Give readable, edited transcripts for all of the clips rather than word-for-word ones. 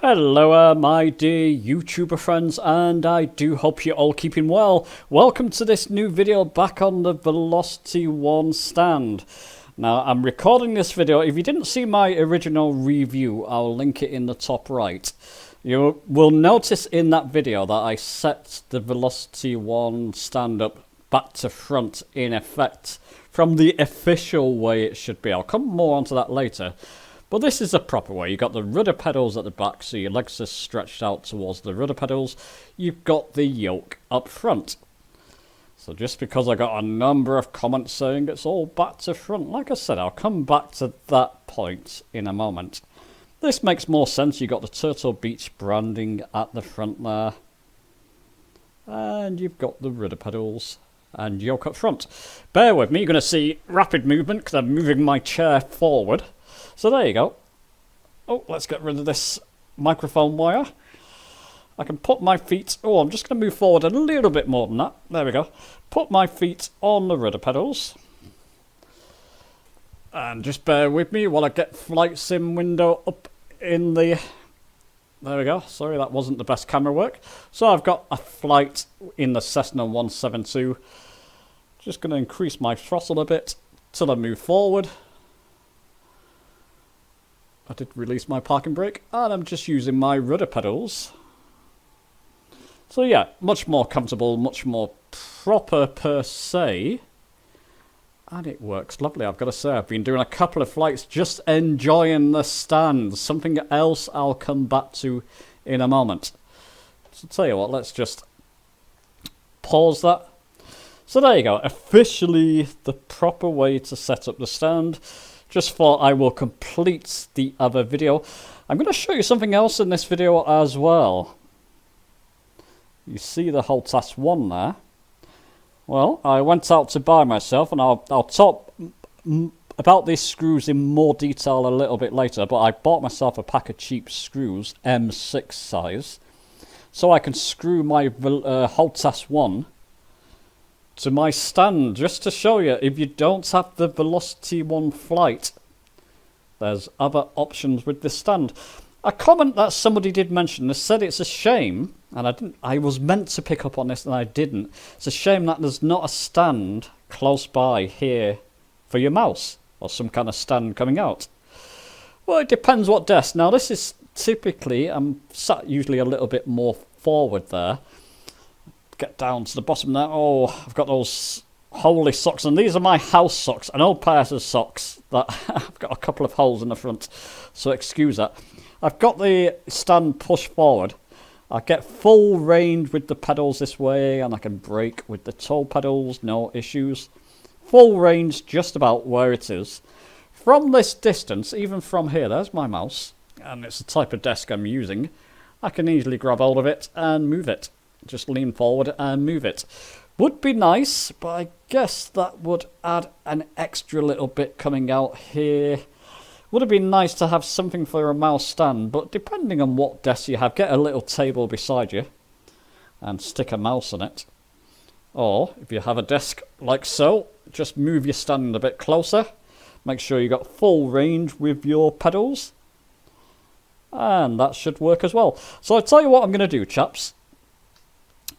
Hello my dear YouTuber friends, and I do hope you're all keeping well. Welcome to this new video back on the Velocity One stand. Now I'm recording this video. If you didn't see my original review, I'll link it in the top right. You will notice in that video that I set the Velocity One stand up back to front in effect from the official way it should be. I'll come more onto that later. But this is the proper way. You've got the rudder pedals at the back, so your legs are stretched out towards the rudder pedals. You've got the yoke up front. So just because I got a number of comments saying it's all back to front, like I said, I'll come back to that point in a moment. This makes more sense. You've got the Turtle Beach branding at the front there. And you've got the rudder pedals and yoke up front. Bear with me, you're going to see rapid movement because I'm moving my chair forward. So there you go. Oh, let's get rid of this microphone wire. I can put my feet... Oh, I'm just going to move forward a little bit more than that. There we go. Put my feet on the rudder pedals. And just bear with me while I get flight sim window up in the... There we go. Sorry, that wasn't the best camera work. So I've got a flight in the Cessna 172. Just going to increase my throttle a bit till I move forward. I did release my parking brake, and I'm just using my rudder pedals. So yeah, much more comfortable, much more proper per se. And it works lovely, I've got to say. I've been doing a couple of flights just enjoying the stand. Something else I'll come back to in a moment. So tell you what, let's just pause that. So there you go, officially the proper way to set up the stand. Just thought I will complete the other video. I'm going to show you something else in this video as well. You see the Hotas One there. Well, I went out to buy myself, and I'll talk about these screws in more detail a little bit later, but I bought myself a pack of cheap screws, M6 size, so I can screw my Hotas One to my stand, just to show you, if you don't have the Velocity One flight, there's other options with this stand. A comment that somebody did mention, they said it's a shame, and I was meant to pick up on this and I didn't. It's a shame that there's not a stand close by here for your mouse, or some kind of stand coming out. Well, it depends what desk. Now this is typically, I'm sat usually a little bit more forward there. Get down to the bottom there. Oh, I've got those holy socks, and these are my house socks, an old pair of socks that I've got a couple of holes in the front, so excuse that. I've got the stand pushed forward. I get full range with the pedals this way, and I can brake with the toe pedals, no issues. Full range just about where it is. From this distance, even from here, there's my mouse, and it's the type of desk I'm using. I can easily grab hold of it and move it. Just lean forward and move it. Would be nice, but I guess that would add an extra little bit coming out here. Would have been nice to have something for a mouse stand, but depending on what desk you have, get a little table beside you and stick a mouse on it. Or, if you have a desk like so, just move your stand a bit closer. Make sure you got full range with your pedals. And that should work as well. So I'll tell you what I'm going to do, chaps.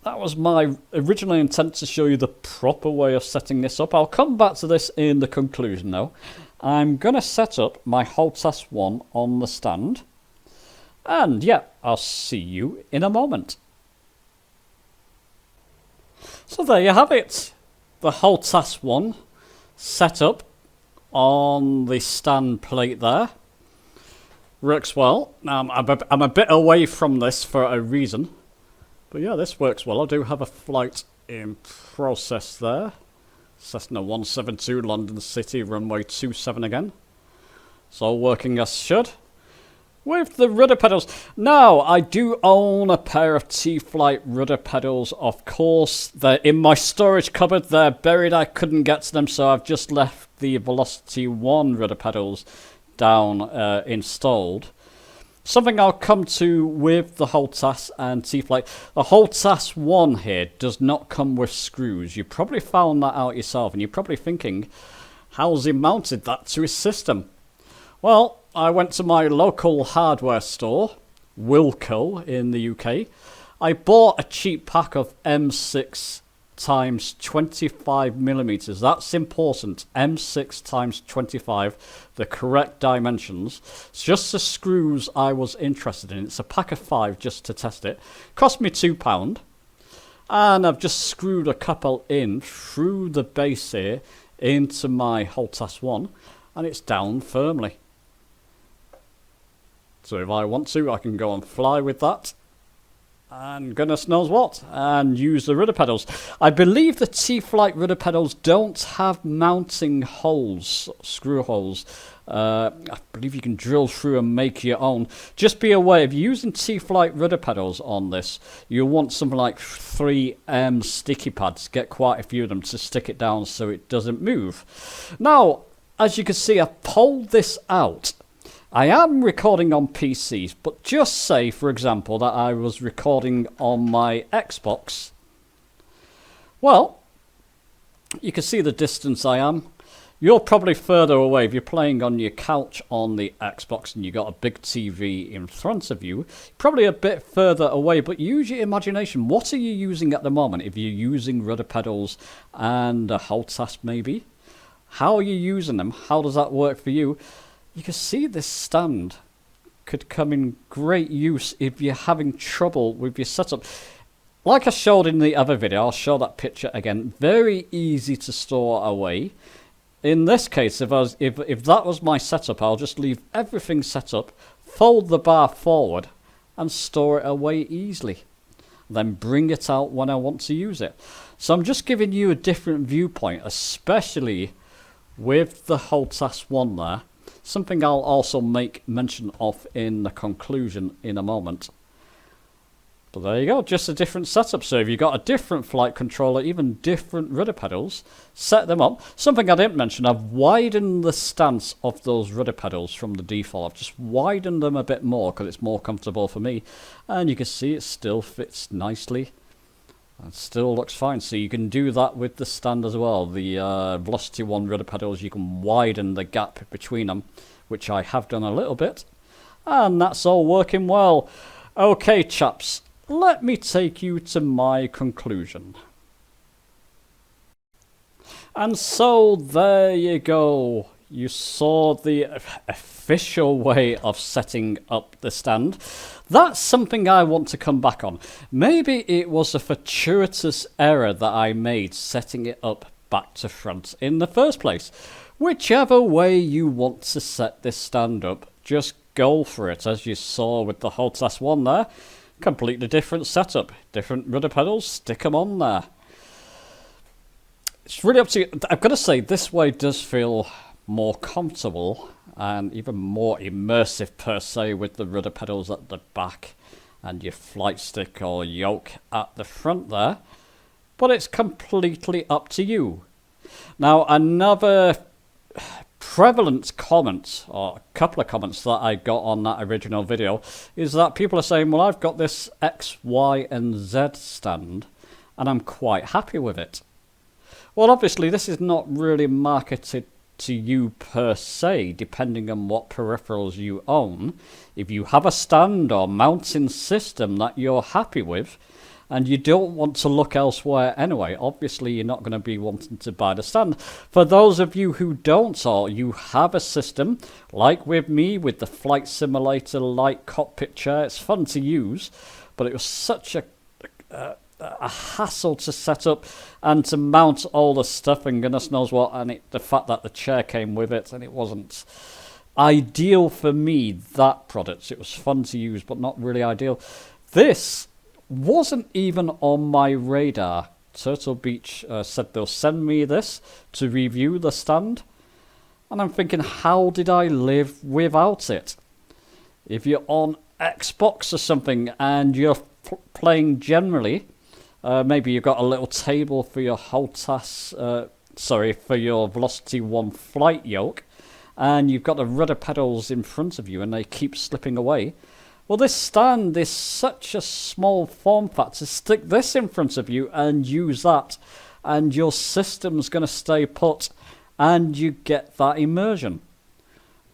That was my original intent, to show you the proper way of setting this up. I'll come back to this in the conclusion though. I'm going to set up my Hotas One on the stand. And yeah, I'll see you in a moment. So there you have it. The Hotas One set up on the stand plate there. Works well. Now I'm a bit away from this for a reason. But yeah, this works well. I do have a flight in process there. Cessna 172, London City, runway 27 again. So working as should. With the rudder pedals. Now, I do own a pair of T-Flight rudder pedals, of course. They're in my storage cupboard. They're buried. I couldn't get to them, so I've just left the Velocity One rudder pedals down installed. Something I'll come to with the Hotas and T-Flight. The Hotas One here does not come with screws. You probably found that out yourself, and you're probably thinking, how's he mounted that to his system? Well, I went to my local hardware store Wilco in the UK. I bought a cheap pack of M6 times 25mm. That's important. M6 times 25, the correct dimensions. It's just the screws I was interested in. It's a pack of 5 just to test it. Cost me £2. And I've just screwed a couple in through the base here into my Hotas One, and it's down firmly. So if I want to, I can go and fly with that, and goodness knows what, and use the rudder pedals. I believe the T-Flight rudder pedals don't have mounting holes, screw holes. I believe you can drill through and make your own. Just be aware, if you're using T-Flight rudder pedals on this, you'll want something like 3M sticky pads. Get quite a few of them to stick it down so it doesn't move. Now, as you can see, I've pulled this out. I am recording on PCs, but just say, for example, that I was recording on my Xbox. Well, you can see the distance I am. You're probably further away. If you're playing on your couch on the Xbox and you've got a big TV in front of you, probably a bit further away, but use your imagination. What are you using at the moment? If you're using rudder pedals and a Hotas maybe, how are you using them? How does that work for you? You can see this stand could come in great use if you're having trouble with your setup. Like I showed in the other video, I'll show that picture again. Very easy to store away. In this case, if that was my setup, I'll just leave everything set up, fold the bar forward, and store it away easily. Then bring it out when I want to use it. So I'm just giving you a different viewpoint, especially with the Hotas One there. Something I'll also make mention of in the conclusion in a moment. But there you go, just a different setup. So if you've got a different flight controller, even different rudder pedals, set them up. Something I didn't mention, I've widened the stance of those rudder pedals from the default. I've just widened them a bit more because it's more comfortable for me. And you can see it still fits nicely. And still looks fine. So you can do that with the stand as well. The Velocity One rudder pedals, you can widen the gap between them, which I have done a little bit. And that's all working well. Okay, chaps, let me take you to my conclusion. And so there you go. You saw the official way of setting up the stand. That's something I want to come back on. Maybe it was a fortuitous error that I made setting it up back to front in the first place. Whichever way you want to set this stand up, just go for it. As you saw with the Hotas One there, completely different setup. Different rudder pedals, stick them on there. It's really up to you. I've got to say, this way does feel more comfortable and even more immersive per se, with the rudder pedals at the back and your flight stick or yoke at the front there, but it's completely up to you. Now, another prevalent comment, or a couple of comments that I got on that original video, is that people are saying, well, I've got this X, Y and Z stand and I'm quite happy with it. Well, obviously this is not really marketed to you per se, depending on what peripherals you own. If you have a stand or mounting system that you're happy with and you don't want to look elsewhere anyway, obviously you're not going to be wanting to buy the stand. For those of you who don't, or you have a system like with me with the flight simulator light cockpit chair, it's fun to use, but it was such a hassle to set up and to mount all the stuff and goodness knows what, and the fact that the chair came with it, and it wasn't ideal for me, that product. It was fun to use but not really ideal. This wasn't even on my radar. Turtle Beach said they'll send me this to review the stand, and I'm thinking, how did I live without it? If you're on Xbox or something and you're playing generally, maybe you've got a little table for your Hotas, for your Velocity One flight yoke, and you've got the rudder pedals in front of you and they keep slipping away. Well, this stand is such a small form factor. Stick this in front of you and use that, and your system's going to stay put and you get that immersion.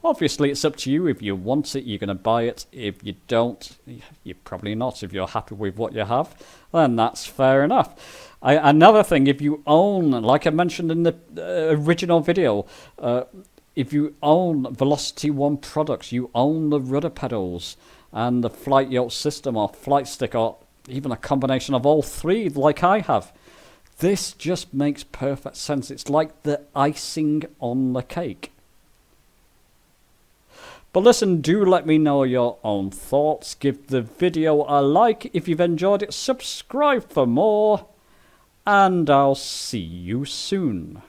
Obviously, it's up to you. If you want it, you're going to buy it. If you don't, you're probably not. If you're happy with what you have, then that's fair enough. Another thing, if you own, like I mentioned in the original video, if you own Velocity One products, you own the rudder pedals and the flight yoke system or flight stick or even a combination of all three like I have. This just makes perfect sense. It's like the icing on the cake. But listen, do let me know your own thoughts. Give the video a like if you've enjoyed it. Subscribe for more. And I'll see you soon.